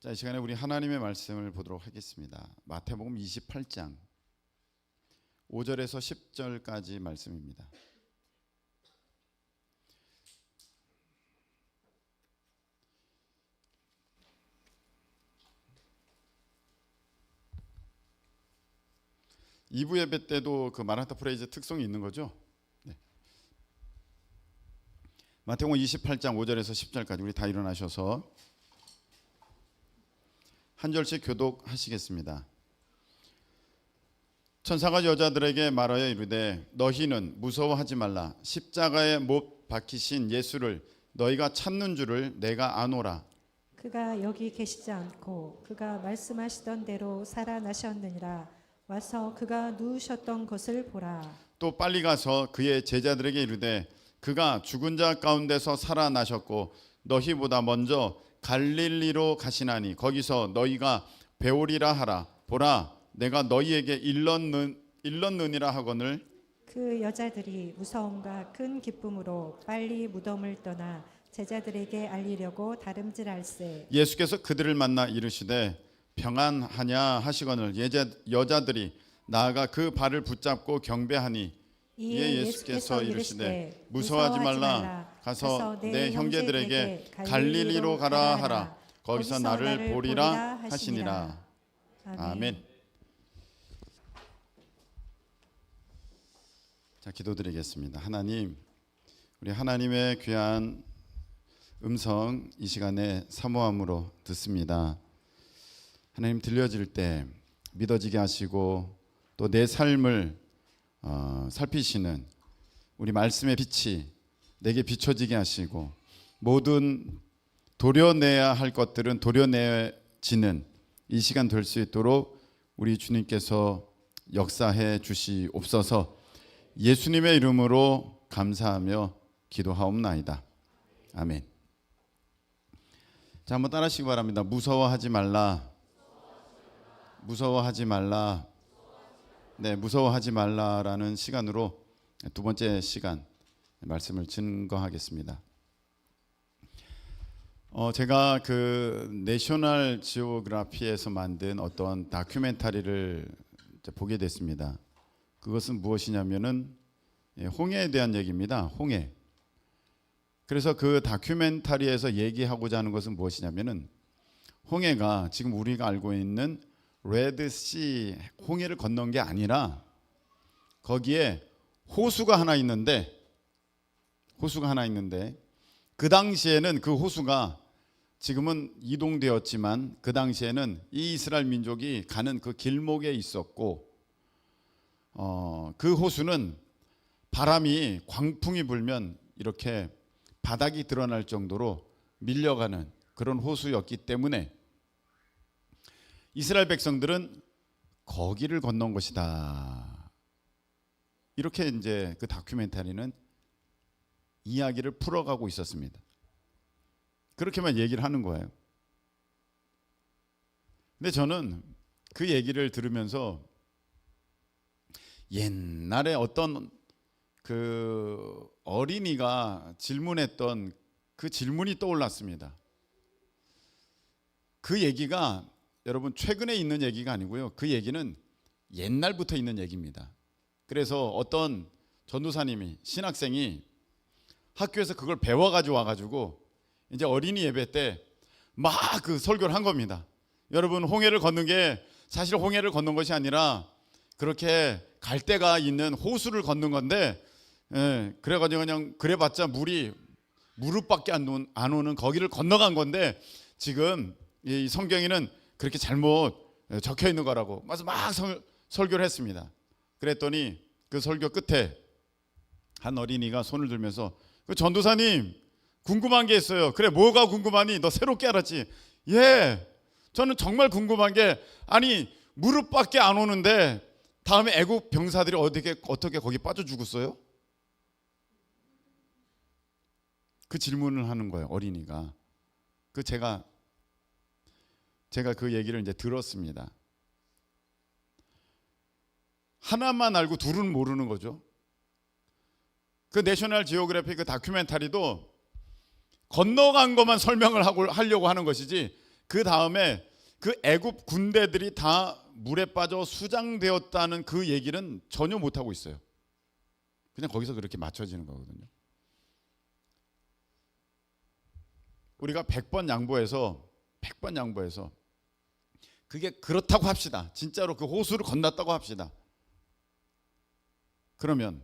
자, 이 시간에 우리 하나님의 말씀을 보도록 하겠습니다. 마태복음 28장 5절에서 10절까지 말씀입니다. 이부 예배 때도 그 마라나타 프레이즈 특성이 있는 거죠. 네. 마태복음 28장 5절에서 10절까지 우리 다 일어나셔서 한 절씩 교독하시겠습니다. 천사가 여자들에게 말하여 이르되 너희는 무서워하지 말라. 십자가에 못 박히신 예수를 너희가 찾는 줄을 내가 아노라. 그가 여기 계시지 않고 그가 말씀하시던 대로 살아나셨느니라. 와서 그가 누우셨던 것을 보라. 또 빨리 가서 그의 제자들에게 이르되 그가 죽은 자 가운데서 살아나셨고 너희보다 먼저 갈릴리로 가시나니 거기서 너희가 배우리라 하라. 보라, 내가 너희에게 일렀느니라 하거늘. 그 여자들이 무서움과 큰 기쁨으로 빨리 무덤을 떠나 제자들에게 알리려고 다름질할세. 예수께서 그들을 만나 이르시되 평안하냐 하시거늘 여자들이 나아가 그 발을 붙잡고 경배하니 이에 예수께서 이르시되 무서워하지 말라. 가서 내 형제들에게 갈릴리로 가라 하라. 거기서 나를 보리라 하시니라. 아멘. 자, 기도드리겠습니다. 하나님, 우리 하나님의 귀한 음성 이 시간에 사모함으로 듣습니다. 하나님, 들려질 때 믿어지게 하시고 또 내 삶을 살피시는 우리 말씀의 빛이 내게 비춰지게 하시고 모든 도려내야 할 것들은 도려내지는 이 시간 될 수 있도록 우리 주님께서 역사해 주시옵소서. 예수님의 이름으로 감사하며 기도하옵나이다. 아멘. 자, 한번 따라하시기 바랍니다. 무서워하지 말라. 무서워하지 말라. 네, 무서워하지 말라라는 시간으로 두 번째 시간 말씀을 증거하겠습니다. 제가 그 내셔널 지오그래피에서 만든 어떤 다큐멘터리를 보게 됐습니다. 그것은 무엇이냐면은 홍해에 대한 얘기입니다. 홍해. 그래서 그 다큐멘터리에서 얘기하고자 하는 것은 무엇이냐면은 홍해가 지금 우리가 알고 있는 레드씨 홍해를 건넌 게 아니라 거기에 호수가 하나 있는데 그 당시에는 그 호수가 지금은 이동되었지만 그 당시에는 이 이스라엘 민족이 가는 그 길목에 있었고 그 호수는 바람이 광풍이 불면 이렇게 바닥이 드러날 정도로 밀려가는 그런 호수였기 때문에 이스라엘 백성들은 거기를 건넌 것이다. 이렇게 이제 그 다큐멘터리는 이야기를 풀어가고 있었습니다. 그렇게만 얘기를 하는 거예요. 근데 저는 그 얘기를 들으면서 옛날에 어떤 그 어린이가 질문했던 그 질문이 떠올랐습니다. 그 얘기가 여러분 최근에 있는 얘기가 아니고요. 그 얘기는 옛날부터 있는 얘기입니다. 그래서 어떤 전도사님이 신학생이 학교에서 그걸 배워가지고 와가지고 이제 어린이 예배 때 막 그 설교를 한 겁니다. 여러분, 홍해를 걷는 게 사실 홍해를 걷는 것이 아니라 그렇게 갈대가 있는 호수를 걷는 건데, 그래가지고 그냥 그래봤자 물이 무릎밖에 안 오는 거기를 건너간 건데 지금 이 성경에는 그렇게 잘못 적혀 있는 거라고 막 설교를 했습니다. 그랬더니 그 설교 끝에 한 어린이가 손을 들면서 그 전도사님, 궁금한 게 있어요. 그래, 뭐가 궁금하니? 너 새롭게 알았지? 예, 저는 정말 궁금한 게, 아니 무릎밖에 안 오는데 다음에 애국 병사들이 어떻게 거기 빠져 죽었어요? 그 질문을 하는 거예요, 어린이가. 그 제가 그 얘기를 이제 들었습니다. 하나만 알고 둘은 모르는 거죠. 그 내셔널 지오그래피 그 다큐멘터리도 건너간 것만 설명을 하려고 하는 것이지 그 다음에 그 애굽 군대들이 다 물에 빠져 수장되었다는 그 얘기는 전혀 못하고 있어요. 그냥 거기서 그렇게 맞춰지는 거거든요. 우리가 100번 양보해서 그게 그렇다고 합시다. 진짜로 그 호수를 건넜다고 합시다. 그러면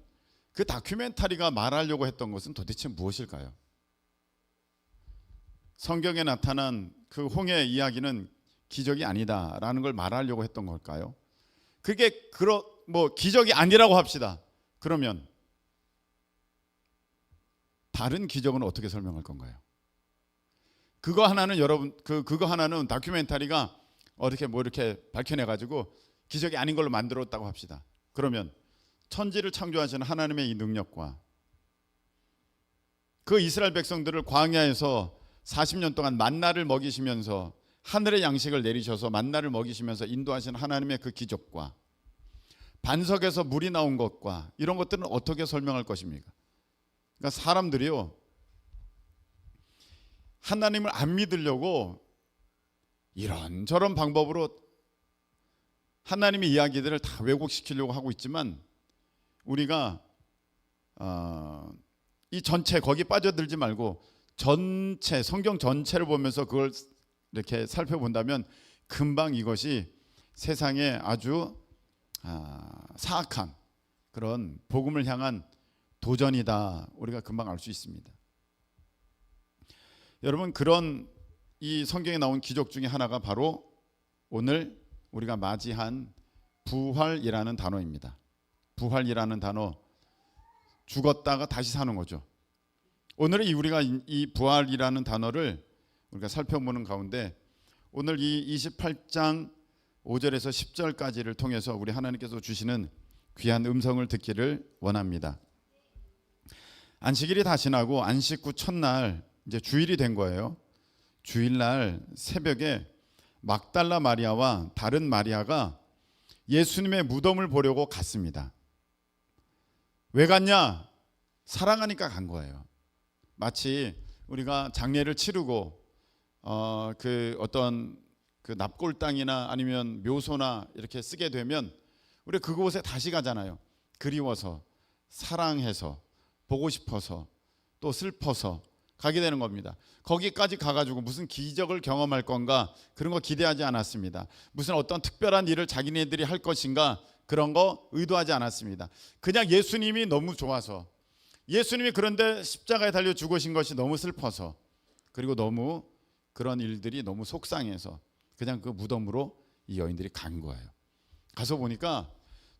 그 다큐멘터리가 말하려고 했던 것은 도대체 무엇일까요? 성경에 나타난 그 홍해 이야기는 기적이 아니다라는 걸 말하려고 했던 걸까요? 그게 기적이 아니라고 합시다. 그러면 다른 기적은 어떻게 설명할 건가요? 그거 하나는 여러분 그거 하나는 다큐멘터리가 어떻게 이렇게 밝혀내 가지고 기적이 아닌 걸로 만들었다고 합시다. 그러면 천지를 창조하시는 하나님의 이 능력과 그 이스라엘 백성들을 광야에서 40년 동안 만나를 먹이시면서 하늘의 양식을 내리셔서 만나를 먹이시면서 인도하시는 하나님의 그 기적과 반석에서 물이 나온 것과 이런 것들은 어떻게 설명할 것입니까? 그러니까 사람들이요, 하나님을 안 믿으려고 이런저런 방법으로 하나님의 이야기들을 다 왜곡시키려고 하고 있지만 우리가 이 전체 거기 빠져들지 말고 전체 성경 전체를 보면서 그걸 이렇게 살펴본다면 금방 이것이 세상에 아주 사악한 그런 복음을 향한 도전이다 우리가 금방 알 수 있습니다. 여러분, 그런 이 성경에 나온 기적 중에 하나가 바로 오늘 우리가 맞이한 부활이라는 단어입니다. 부활이라는 단어, 죽었다가 다시 사는 거죠. 오늘 우리가 이 부활이라는 단어를 우리가 살펴보는 가운데 오늘 이 28장 5절에서 10절까지를 통해서 우리 하나님께서 주시는 귀한 음성을 듣기를 원합니다. 안식일이 다 지나고 안식 후 첫날 이제 주일이 된 거예요. 주일날 새벽에 막달라 마리아와 다른 마리아가 예수님의 무덤을 보려고 갔습니다. 왜 갔냐? 사랑하니까 간 거예요. 마치 우리가 장례를 치르고 어떤 그 납골당이나 아니면 묘소나 이렇게 쓰게 되면 우리 그곳에 다시 가잖아요. 그리워서, 사랑해서, 보고 싶어서, 또 슬퍼서 가게 되는 겁니다. 거기까지 가가지고 무슨 기적을 경험할 건가 그런 거 기대하지 않았습니다. 무슨 어떤 특별한 일을 자기네들이 할 것인가 그런 거 의도하지 않았습니다. 그냥 예수님이 너무 좋아서, 예수님이 그런데 십자가에 달려 죽으신 것이 너무 슬퍼서, 그리고 너무 그런 일들이 너무 속상해서 그냥 그 무덤으로 이 여인들이 간 거예요. 가서 보니까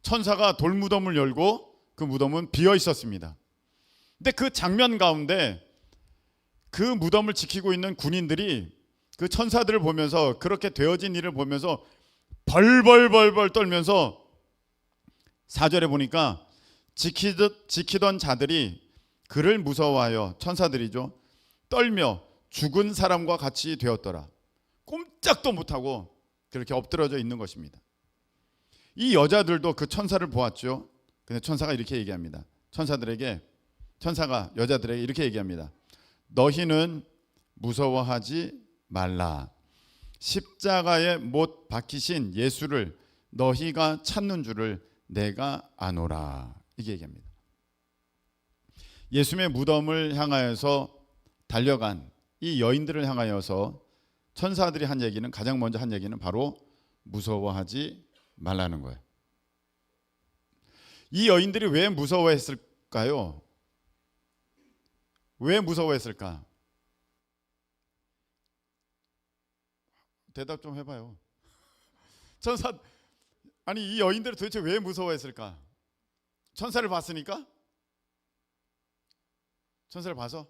천사가 돌무덤을 열고 그 무덤은 비어 있었습니다. 근데 그 장면 가운데 그 무덤을 지키고 있는 군인들이 그 천사들을 보면서, 그렇게 되어진 일을 보면서 벌벌 떨면서 4절에 보니까 지키던 자들이 그를 무서워하여, 천사들이죠, 떨며 죽은 사람과 같이 되었더라. 꼼짝도 못하고 그렇게 엎드러져 있는 것입니다. 이 여자들도 그 천사를 보았죠. 근데 천사가 이렇게 얘기합니다. 천사가 여자들에게 이렇게 얘기합니다. 너희는 무서워하지 말라. 십자가에 못 박히신 예수를 너희가 찾는 줄을 내가 아노라. 이게 얘기합니다. 예수님의 무덤을 향하여서 달려간 이 여인들을 향하여서 천사들이 한 얘기는, 가장 먼저 한 얘기는 바로 무서워하지 말라는 거예요. 이 여인들이 왜 무서워했을까요? 왜 무서워했을까? 대답 좀 해봐요. 이 여인들이 도대체 왜 무서워했을까? 천사를 봤으니까? 천사를 봐서?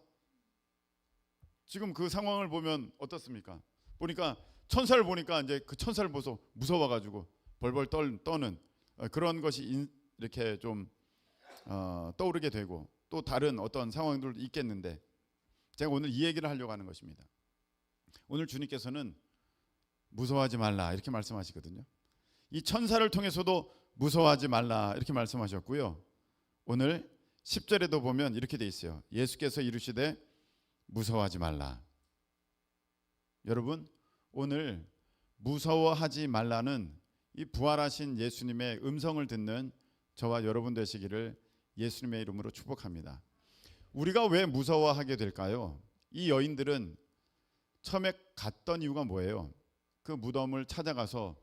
지금 그 상황을 보면 어떻습니까? 보니까 천사를 보니까 이제 그 천사를 보서 무서워가지고 벌벌 떠는 그런 것이 이렇게 좀 떠오르게 되고, 또 다른 어떤 상황들도 있겠는데, 제가 오늘 이 얘기를 하려고 하는 것입니다. 오늘 주님께서는 무서워하지 말라 이렇게 말씀하시거든요. 이 천사를 통해서도 무서워하지 말라 이렇게 말씀하셨고요. 오늘 10절에도 보면 이렇게 돼 있어요. 예수께서 이르시되 무서워하지 말라. 여러분, 오늘 무서워하지 말라는 이 부활하신 예수님의 음성을 듣는 저와 여러분 되시기를 예수님의 이름으로 축복합니다. 우리가 왜 무서워하게 될까요? 이 여인들은 처음에 갔던 이유가 뭐예요? 그 무덤을 찾아가서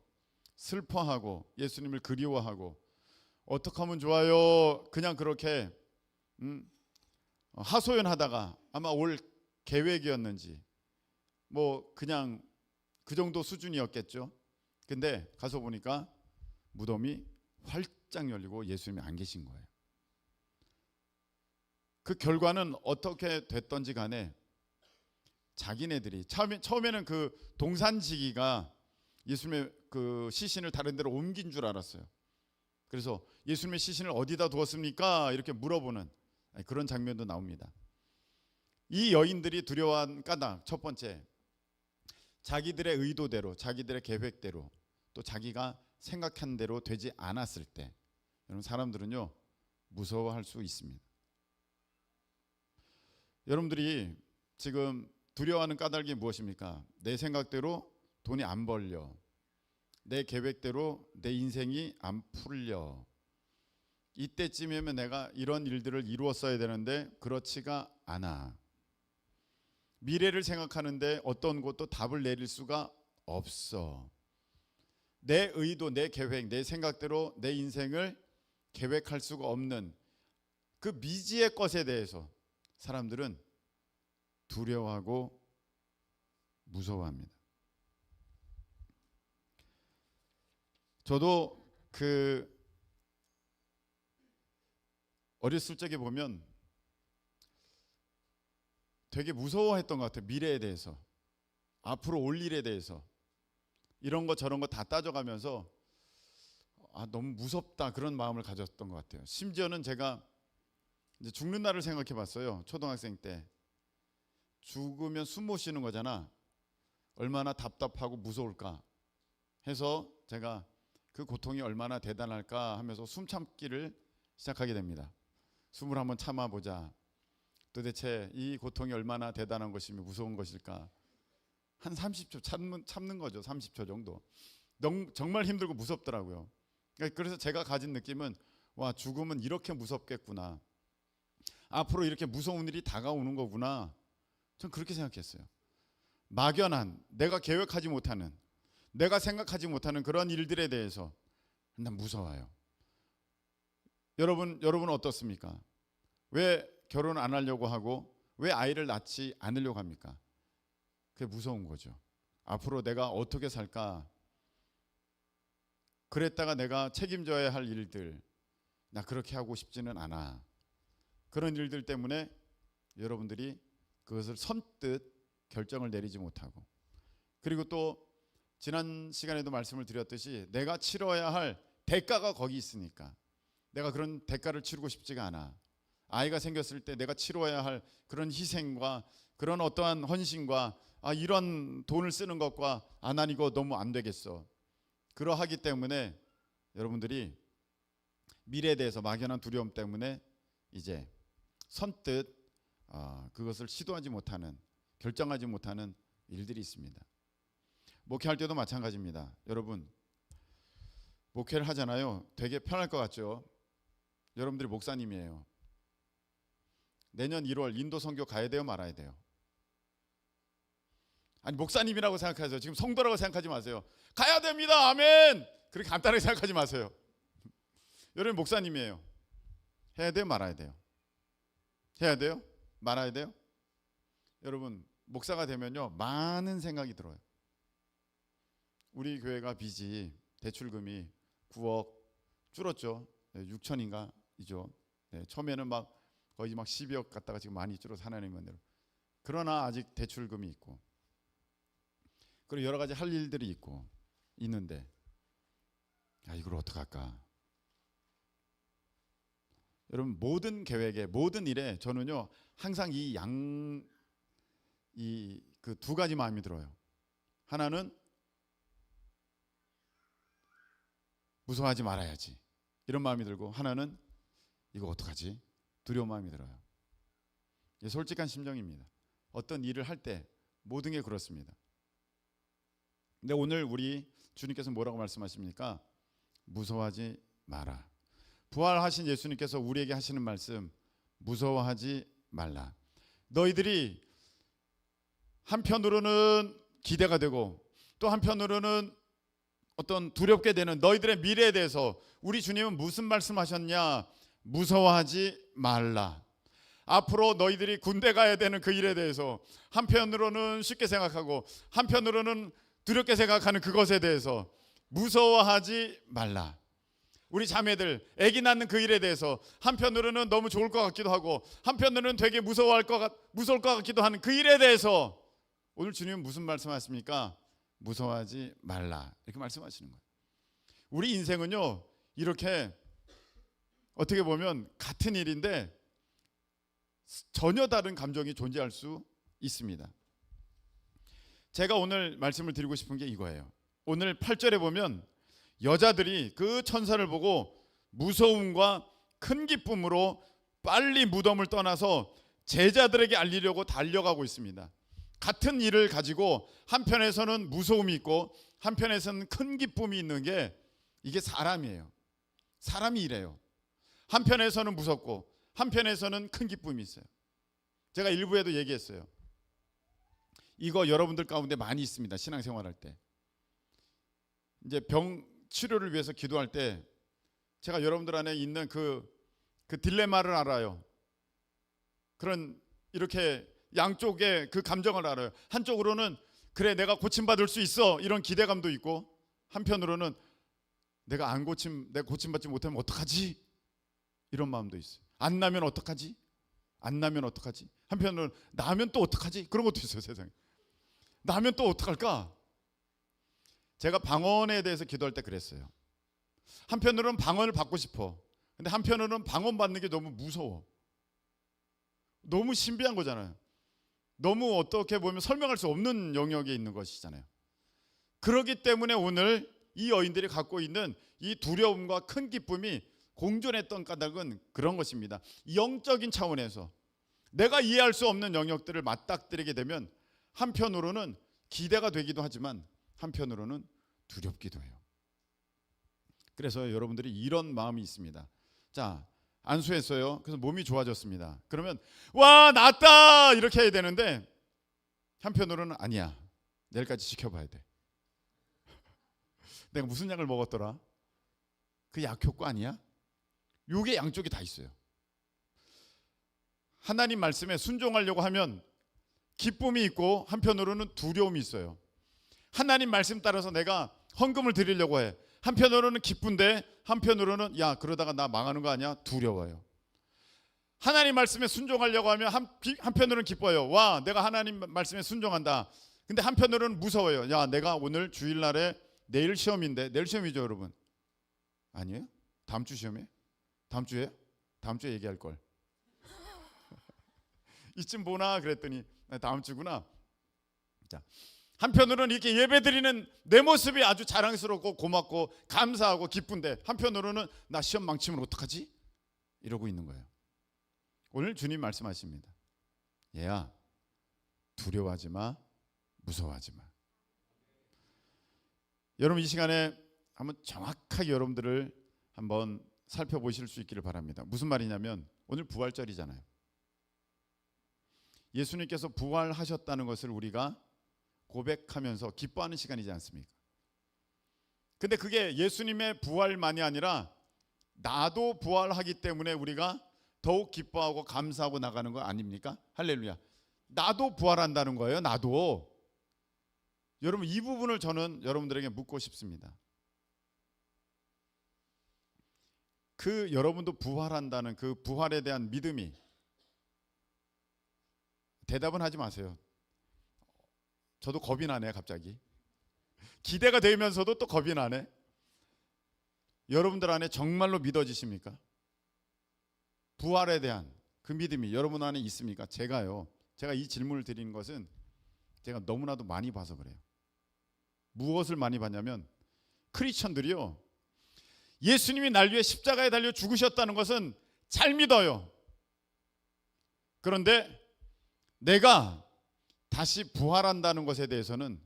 슬퍼하고 예수님을 그리워하고 어떻게 하면 좋아요? 그냥 그렇게 하소연하다가 아마 올 계획이었는지 뭐 그냥 그 정도 수준이었겠죠. 근데 가서 보니까 무덤이 활짝 열리고 예수님이 안 계신 거예요. 그 결과는 어떻게 됐던지 간에 자기네들이 처음에는 그 동산지기가 예수님의 그 시신을 다른 데로 옮긴 줄 알았어요. 그래서 예수님의 시신을 어디다 두었습니까? 이렇게 물어보는 그런 장면도 나옵니다. 이 여인들이 두려워한 까닭 첫 번째, 자기들의 의도대로 자기들의 계획대로 또 자기가 생각한 대로 되지 않았을 때 여러분 사람들은요 무서워할 수 있습니다. 여러분들이 지금 두려워하는 까닭이 무엇입니까? 내 생각대로 돈이 안 벌려, 내 계획대로 내 인생이 안 풀려, 이때쯤이면 내가 이런 일들을 이루었어야 되는데 그렇지가 않아, 미래를 생각하는데 어떤 곳도 답을 내릴 수가 없어, 내 의도, 내 계획, 내 생각대로 내 인생을 계획할 수가 없는 그 미지의 것에 대해서 사람들은 두려워하고 무서워합니다. 저도 그 어렸을 적에 보면 되게 무서워했던 것 같아요. 미래에 대해서, 앞으로 올 일에 대해서 이런 거 저런 거 다 따져가면서 너무 무섭다 그런 마음을 가졌던 것 같아요. 심지어는 제가 이제 죽는 날을 생각해 봤어요. 초등학생 때 죽으면 숨 못 쉬는 거잖아. 얼마나 답답하고 무서울까 해서 제가 그 고통이 얼마나 대단할까 하면서 숨 참기를 시작하게 됩니다. 숨을 한번 참아보자. 도대체 이 고통이 얼마나 대단한 것이며 무서운 것일까. 한 30초 참는 거죠. 30초 정도. 정말 힘들고 무섭더라고요. 그래서 제가 가진 느낌은 와, 죽음은 이렇게 무섭겠구나. 앞으로 이렇게 무서운 일이 다가오는 거구나. 전 그렇게 생각했어요. 막연한, 내가 계획하지 못하는, 내가 생각하지 못하는 그런 일들에 대해서 난 무서워요. 여러분 어떻습니까? 왜 결혼 안 하려고 하고 왜 아이를 낳지 않으려고 합니까? 그게 무서운 거죠. 앞으로 내가 어떻게 살까? 그랬다가 내가 책임져야 할 일들, 나 그렇게 하고 싶지는 않아. 그런 일들 때문에 여러분들이 그것을 선뜻 결정을 내리지 못하고, 그리고 또 지난 시간에도 말씀을 드렸듯이 내가 치러야 할 대가가 거기 있으니까 내가 그런 대가를 치르고 싶지가 않아. 아이가 생겼을 때 내가 치러야 할 그런 희생과 그런 어떠한 헌신과 이런 돈을 쓰는 것과 난 이거 너무 안 되겠어. 그러하기 때문에 여러분들이 미래에 대해서 막연한 두려움 때문에 이제 선뜻 그것을 시도하지 못하는, 결정하지 못하는 일들이 있습니다. 목회할 때도 마찬가지입니다. 여러분 목회를 하잖아요. 되게 편할 것 같죠? 여러분들이 목사님이에요. 내년 1월 인도 선교 가야 돼요, 말아야 돼요? 아니 목사님이라고 생각하세요. 지금 성도라고 생각하지 마세요. 가야 됩니다. 아멘. 그렇게 간단하게 생각하지 마세요. 여러분 목사님이에요. 해야 돼요, 말아야 돼요? 해야 돼요? 말아야 돼요? 여러분 목사가 되면요 많은 생각이 들어요. 우리 교회가 빚이 대출금이 9억 줄었죠. 6천인가 이죠. 처음에는 막 거의 막 12억 갔다가 지금 많이 줄어서 하나님 은혜로. 그러나 아직 대출금이 있고, 그리고 여러 가지 할 일들이 있는데 이걸 어떡할까? 여러분 모든 계획에, 모든 일에 저는요 항상 그 두 가지 마음이 들어요. 하나는 무서워하지 말아야지 이런 마음이 들고, 하나는 이거 어떡하지? 두려운 마음이 들어요. 이게 솔직한 심정입니다. 어떤 일을 할 때 모든 게 그렇습니다. 근데 오늘 우리 주님께서 뭐라고 말씀하십니까? 무서워하지 마라. 부활하신 예수님께서 우리에게 하시는 말씀, 무서워하지 말라. 너희들이 한편으로는 기대가 되고 또 한편으로는 어떤 두렵게 되는 너희들의 미래에 대해서 우리 주님은 무슨 말씀하셨냐? 무서워하지 말라. 앞으로 너희들이 군대 가야 되는 그 일에 대해서 한편으로는 쉽게 생각하고 한편으로는 두렵게 생각하는 그것에 대해서 무서워하지 말라. 우리 자매들 아기 낳는 그 일에 대해서 한편으로는 너무 좋을 것 같기도 하고 한편으로는 되게 무서울 것 같기도 하는 그 일에 대해서 오늘 주님은 무슨 말씀하십니까? 무서워하지 말라 이렇게 말씀하시는 거예요. 우리 인생은요 이렇게 어떻게 보면 같은 일인데 전혀 다른 감정이 존재할 수 있습니다. 제가 오늘 말씀을 드리고 싶은 게 이거예요. 오늘 8절에 보면 여자들이 그 천사를 보고 무서움과 큰 기쁨으로 빨리 무덤을 떠나서 제자들에게 알리려고 달려가고 있습니다. 같은 일을 가지고 한편에서는 무서움이 있고 한편에서는 큰 기쁨이 있는 게 이게 사람이에요. 사람이 이래요. 한편에서는 무섭고 한편에서는 큰 기쁨이 있어요. 제가 일부에도 얘기했어요. 이거 여러분들 가운데 많이 있습니다. 신앙생활할 때 이제 병 치료를 위해서 기도할 때 제가 여러분들 안에 있는 그 딜레마를 알아요. 그런 이렇게 양쪽의 그 감정을 알아요. 한쪽으로는 그래 내가 고침받을 수 있어 이런 기대감도 있고 한편으로는 내가 고침받지 못하면 어떡하지? 이런 마음도 있어요. 안 나면 어떡하지? 안 나면 어떡하지? 한편으로는 나면 또 어떡하지? 그런 것도 있어요. 세상에. 나면 또 어떡할까? 제가 방언에 대해서 기도할 때 그랬어요. 한편으로는 방언을 받고 싶어. 근데 한편으로는 방언 받는 게 너무 무서워. 너무 신비한 거잖아요. 너무 어떻게 보면 설명할 수 없는 영역에 있는 것이잖아요. 그렇기 때문에 오늘 이 여인들이 갖고 있는 이 두려움과 큰 기쁨이 공존했던 까닭은 그런 것입니다. 영적인 차원에서 내가 이해할 수 없는 영역들을 맞닥뜨리게 되면 한편으로는 기대가 되기도 하지만 한편으로는 두렵기도 해요. 그래서 여러분들이 이런 마음이 있습니다. 자, 안수했어요. 그래서 몸이 좋아졌습니다. 그러면 와 낫다 이렇게 해야 되는데 한편으로는 아니야. 내일까지 지켜봐야 돼. 내가 무슨 약을 먹었더라? 그 약 효과 아니야? 요게 양쪽이 다 있어요. 하나님 말씀에 순종하려고 하면 기쁨이 있고 한편으로는 두려움이 있어요. 하나님 말씀 따라서 내가 헌금을 드리려고 해. 한편으로는 기쁜데 한편으로는 야 그러다가 나 망하는 거 아니야? 두려워요. 하나님 말씀에 순종하려고 하면 한편으로는 기뻐요. 와 내가 하나님 말씀에 순종한다. 근데 한편으로는 무서워요. 야 내가 오늘 주일날에 내일 시험인데 내일 시험이죠 여러분. 아니에요? 다음 주 시험이에요? 다음 주에? 다음 주에 얘기할 걸. 이쯤 보나 그랬더니 다음 주구나. 자, 한편으로는 이렇게 예배드리는 내 모습이 아주 자랑스럽고 고맙고 감사하고 기쁜데 한편으로는 나 시험 망치면 어떡하지? 이러고 있는 거예요. 오늘 주님 말씀하십니다. 얘야 두려워하지 마, 무서워하지 마. 여러분 이 시간에 한번 정확하게 여러분들을 한번 살펴보실 수 있기를 바랍니다. 무슨 말이냐면 오늘 부활절이잖아요. 예수님께서 부활하셨다는 것을 우리가 고백하면서 기뻐하는 시간이지 않습니까? 근데 그게 예수님의 부활만이 아니라 나도 부활하기 때문에 우리가 더욱 기뻐하고 감사하고 나가는 거 아닙니까? 할렐루야. 나도 부활한다는 거예요. 나도. 여러분 이 부분을 저는 여러분들에게 묻고 싶습니다. 그 여러분도 부활한다는 그 부활에 대한 믿음이 대답은 하지 마세요. 저도 겁이 나네 갑자기. 기대가 되면서도 또 겁이 나네. 여러분들 안에 정말로 믿어지십니까? 부활에 대한 그 믿음이 여러분 안에 있습니까? 제가 이 질문을 드리는 것은 제가 너무나도 많이 봐서 그래요. 무엇을 많이 봤냐면 크리스천들이요. 예수님이 날 위해 십자가에 달려 죽으셨다는 것은 잘 믿어요. 그런데 내가 다시 부활한다는 것에 대해서는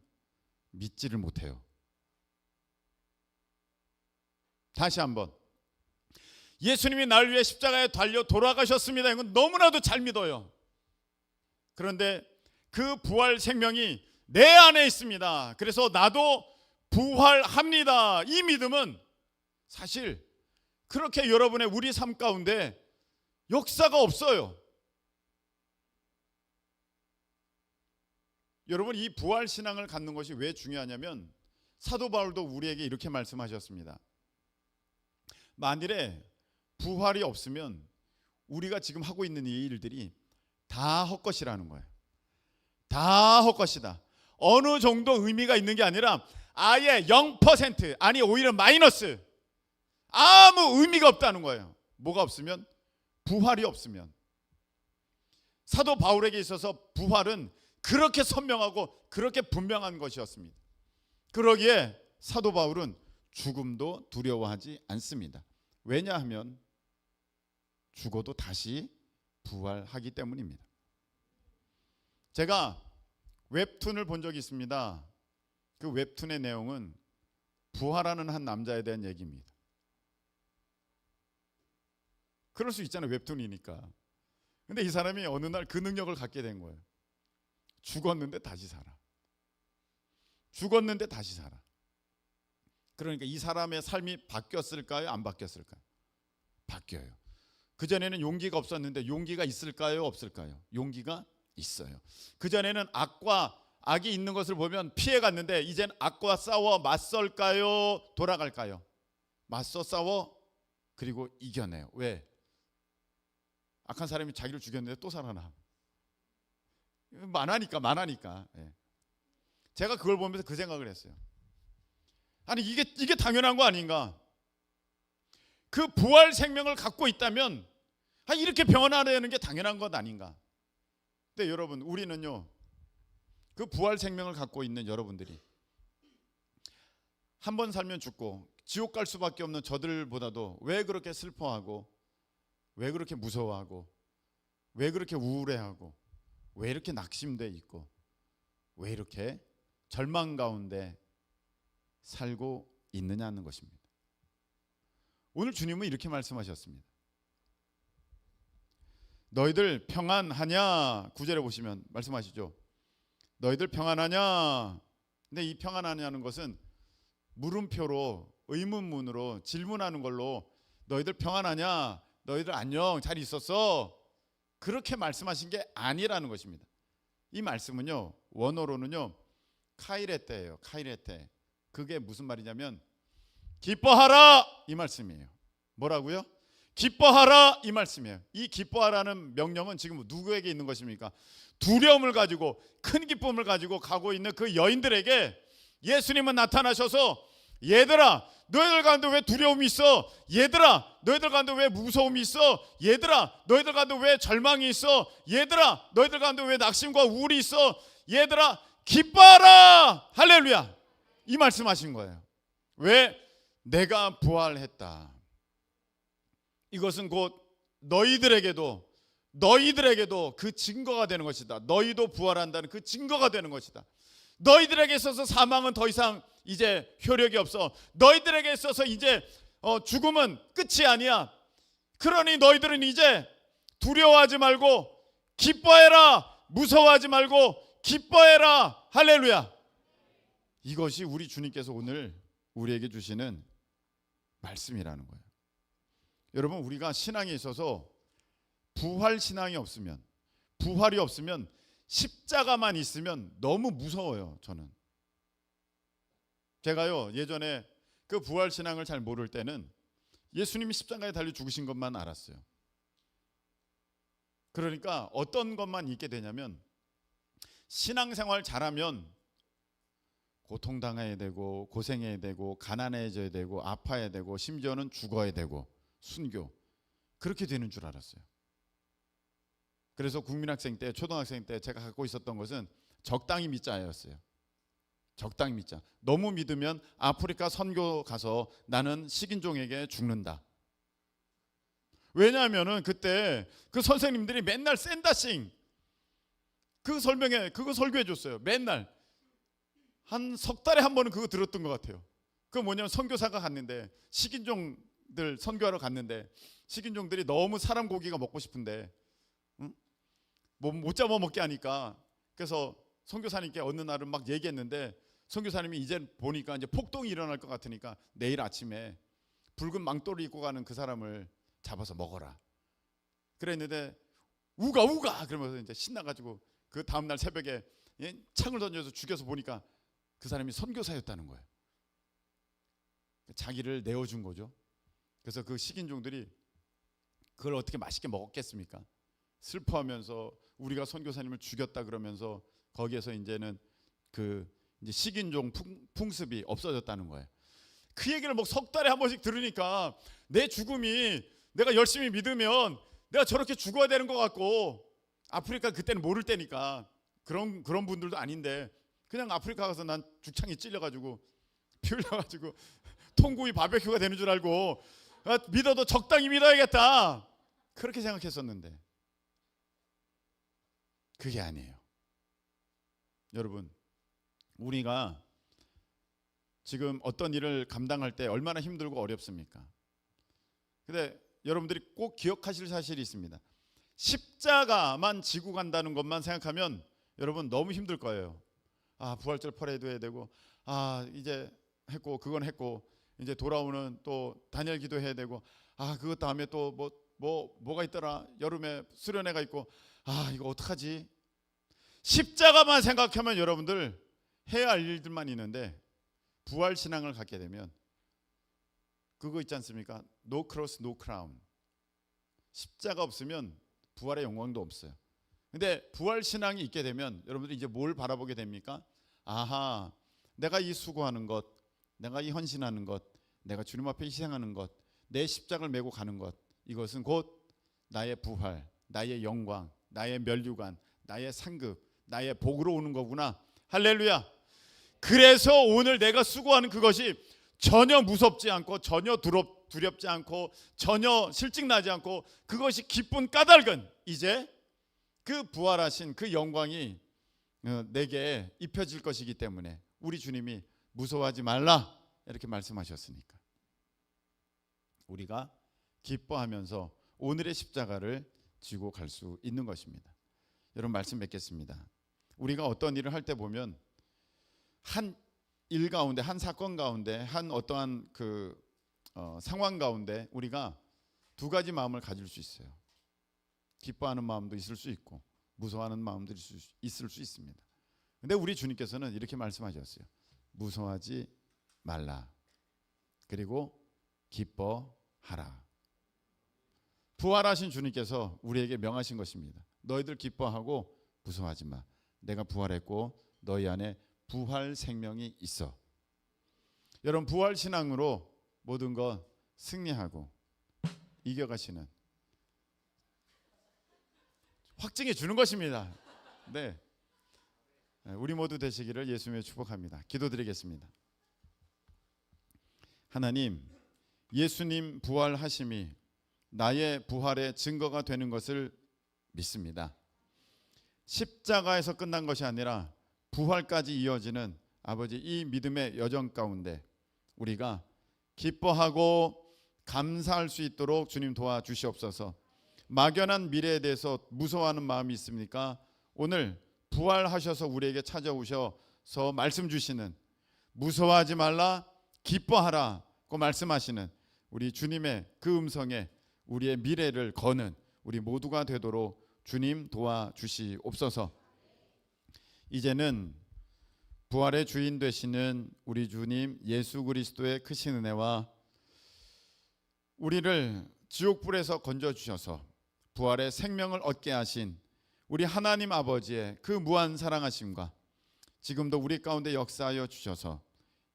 믿지를 못해요. 다시 한번, 예수님이 나를 위해 십자가에 달려 돌아가셨습니다. 이건 너무나도 잘 믿어요. 그런데 그 부활 생명이 내 안에 있습니다. 그래서 나도 부활합니다. 이 믿음은 사실 그렇게 여러분의 우리 삶 가운데 역사가 없어요. 여러분, 이 부활 신앙을 갖는 것이 왜 중요하냐면 사도 바울도 우리에게 이렇게 말씀하셨습니다. 만일에 부활이 없으면 우리가 지금 하고 있는 이 일들이 다 헛것이라는 거예요. 다 헛것이다. 어느 정도 의미가 있는 게 아니라 아예 0%, 아니 오히려 마이너스, 아무 의미가 없다는 거예요. 뭐가 없으면? 부활이 없으면. 사도 바울에게 있어서 부활은 그렇게 선명하고 그렇게 분명한 것이었습니다. 그러기에 사도 바울은 죽음도 두려워하지 않습니다. 왜냐하면 죽어도 다시 부활하기 때문입니다. 제가 웹툰을 본 적이 있습니다. 그 웹툰의 내용은 부활하는 한 남자에 대한 얘기입니다. 그럴 수 있잖아요, 웹툰이니까. 근데 이 사람이 어느 날 그 능력을 갖게 된 거예요. 죽었는데 다시 살아. 죽었는데 다시 살아. 그러니까 이 사람의 삶이 바뀌었을까요? 안 바뀌었을까요? 바뀌어요. 그전에는 용기가 없었는데 용기가 있을까요? 없을까요? 용기가 있어요. 그전에는 악이 있는 것을 보면 피해갔는데 이젠 악과 싸워 맞설까요? 돌아갈까요? 맞서 싸워 그리고 이겨내요. 왜? 악한 사람이 자기를 죽였는데 또 살아나. 만하니까. 예. 제가 그걸 보면서 그 생각을 했어요. 아니 이게 당연한 거 아닌가? 그 부활 생명을 갖고 있다면 이렇게 변화되는 게 당연한 것 아닌가? 근데 여러분, 우리는요, 그 부활 생명을 갖고 있는 여러분들이 한 번 살면 죽고 지옥 갈 수밖에 없는 저들보다도 왜 그렇게 슬퍼하고, 왜 그렇게 무서워하고, 왜 그렇게 우울해하고, 왜 이렇게 낙심돼 있고, 왜 이렇게 절망 가운데 살고 있느냐는 것입니다. 오늘 주님은 이렇게 말씀하셨습니다. 너희들 평안하냐? 9절에 보시면 말씀하시죠. 너희들 평안하냐? 근데 이 평안하냐는 것은 물음표로, 의문문으로 질문하는 걸로 너희들 평안하냐? 너희들 안녕? 잘 있었어? 그렇게 말씀하신 게 아니라는 것입니다. 이 말씀은요, 원어로는요, 카이레테예요. 카이레테. 그게 무슨 말이냐면 기뻐하라 이 말씀이에요. 뭐라고요? 기뻐하라 이 말씀이에요. 이 기뻐하라는 명령은 지금 누구에게 있는 것입니까? 두려움을 가지고, 큰 기쁨을 가지고 가고 있는 그 여인들에게 예수님은 나타나셔서, 얘들아 너희들 가운데 왜 두려움이 있어? 얘들아 너희들 가운데 왜 무서움이 있어? 얘들아 너희들 가운데 왜 절망이 있어? 얘들아 너희들 가운데 왜 낙심과 우울이 있어? 얘들아 기뻐하라. 할렐루야. 이 말씀하신 거예요. 왜? 내가 부활했다. 이것은 곧 너희들에게도 그 증거가 되는 것이다. 너희도 부활한다는 그 증거가 되는 것이다. 너희들에게 있어서 사망은 더 이상 이제 효력이 없어. 너희들에게 있어서 이제 죽음은 끝이 아니야. 그러니 너희들은 이제 두려워하지 말고 기뻐해라. 무서워하지 말고 기뻐해라. 할렐루야. 이것이 우리 주님께서 오늘 우리에게 주시는 말씀이라는 거예요. 여러분, 우리가 신앙에 있어서 부활 신앙이 없으면, 부활이 없으면, 십자가만 있으면 너무 무서워요. 저는 제가요, 예전에 그 부활 신앙을 잘 모를 때는 예수님이 십자가에 달려 죽으신 것만 알았어요. 그러니까 어떤 것만 있게 되냐면, 신앙생활 잘하면 고통당해야 되고, 고생해야 되고, 가난해져야 되고, 아파야 되고, 심지어는 죽어야 되고, 순교, 그렇게 되는 줄 알았어요. 그래서 국민학생 때, 초등학생 때 제가 갖고 있었던 것은 적당히 믿자였어요. 적당히 믿자. 너무 믿으면 아프리카 선교 가서 나는 식인종에게 죽는다. 왜냐하면은 그때 그 선생님들이 맨날 샌다싱 그거 설교해 줬어요. 맨날 한 석 달에 한 번은 그거 들었던 것 같아요. 그 뭐냐면 선교사가 갔는데 식인종들 선교하러 갔는데 식인종들이 너무 사람 고기가 먹고 싶은데 뭐 못 잡아 먹게 하니까 그래서 선교사님께 어느 날은 막 얘기했는데 선교사님이 이제 보니까 이제 폭동이 일어날 것 같으니까 내일 아침에 붉은 망토를 입고 가는 그 사람을 잡아서 먹어라. 그랬는데 우가 우가 그러면서 이제 신나가지고 그 다음날 새벽에 창을 던져서 죽여서 보니까 그 사람이 선교사였다는 거예요. 자기를 내어준 거죠. 그래서 그 식인종들이 그걸 어떻게 맛있게 먹었겠습니까? 슬퍼하면서 우리가 선교사님을 죽였다 그러면서 거기에서 이제는 그 이제 식인종 풍습이 없어졌다는 거예요. 그 얘기를 뭐 석 달에 한 번씩 들으니까 내 죽음이 내가 열심히 믿으면 내가 저렇게 죽어야 되는 것 같고, 아프리카 그때는 모를 때니까 그런 분들도 아닌데 그냥 아프리카 가서 난 죽창이 찔려가지고 피 흘려가지고 통구이 바베큐가 되는 줄 알고 믿어도 적당히 믿어야겠다 그렇게 생각했었는데 그게 아니에요. 여러분, 우리가 지금 어떤 일을 감당할 때 얼마나 힘들고 어렵습니까? 근데 여러분들이 꼭 기억하실 사실이 있습니다. 십자가만 지고 간다는 것만 생각하면 여러분 너무 힘들 거예요. 부활절 퍼레이드 해야 되고, 이제 했고 그건 했고, 이제 돌아오는 또 단열 기도 해야 되고, 그것 다음에 또 뭐가 있더라, 여름에 수련회가 있고, 이거 어떡하지? 십자가만 생각하면 여러분들 해야 할 일들만 있는데, 부활 신앙을 갖게 되면 그거 있지 않습니까? No cross, no crown. 십자가 없으면 부활의 영광도 없어요. 근데 부활 신앙이 있게 되면 여러분들이 이제 뭘 바라보게 됩니까? 내가 이 수고하는 것, 내가 이 헌신하는 것, 내가 주님 앞에 희생하는 것, 내 십자가를 메고 가는 것, 이것은 곧 나의 부활, 나의 영광, 나의 면류관, 나의 상급, 나의 복으로 오는 거구나. 할렐루야. 그래서 오늘 내가 수고하는 그것이 전혀 무섭지 않고, 전혀 두렵지 않고, 전혀 실증나지 않고, 그것이 기쁜 까닭은 이제 그 부활하신 그 영광이 내게 입혀질 것이기 때문에 우리 주님이 무서워하지 말라 이렇게 말씀하셨으니까 우리가 기뻐하면서 오늘의 십자가를 지고 갈 수 있는 것입니다. 여러분, 말씀 맺겠습니다. 우리가 어떤 일을 할 때 보면 한 일 가운데, 한 사건 가운데, 한 어떠한 그 상황 가운데 우리가 두 가지 마음을 가질 수 있어요. 기뻐하는 마음도 있을 수 있고 무서워하는 마음도 있을 수 있습니다. 근데 우리 주님께서는 이렇게 말씀하셨어요. 무서워하지 말라. 그리고 기뻐하라. 부활하신 주님께서 우리에게 명하신 것입니다. 너희들 기뻐하고 무서워하지 마. 내가 부활했고 너희 안에 부활 생명이 있어. 여러분, 부활 신앙으로 모든 것 승리하고 이겨가시는, 확증해 주는 것입니다. 네, 우리 모두 되시기를 예수님의 축복합니다. 기도드리겠습니다. 하나님, 예수님 부활하심이 나의 부활의 증거가 되는 것을 믿습니다. 십자가에서 끝난 것이 아니라 부활까지 이어지는 아버지 이 믿음의 여정 가운데 우리가 기뻐하고 감사할 수 있도록 주님 도와주시옵소서. 막연한 미래에 대해서 무서워하는 마음이 있습니까? 오늘 부활하셔서 우리에게 찾아오셔서 말씀 주시는, 무서워하지 말라 기뻐하라고 말씀하시는 우리 주님의 그 음성에 우리의 미래를 거는 우리 모두가 되도록 주님 도와주시옵소서. 이제는 부활의 주인 되시는 우리 주님 예수 그리스도의 크신 은혜와 우리를 지옥불에서 건져주셔서 부활의 생명을 얻게 하신 우리 하나님 아버지의 그 무한 사랑하심과 지금도 우리 가운데 역사하여 주셔서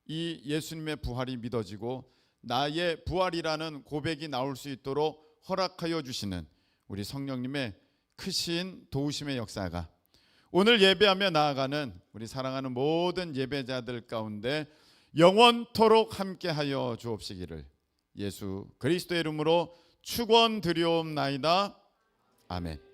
이 예수님의 부활이 믿어지고 나의 부활이라는 고백이 나올 수 있도록 허락하여 주시는 우리 성령님의 크신 도우심의 역사가 오늘 예배하며 나아가는 우리 사랑하는 모든 예배자들 가운데 영원토록 함께하여 주옵시기를 예수 그리스도의 이름으로 축원드리옵나이다. 아멘.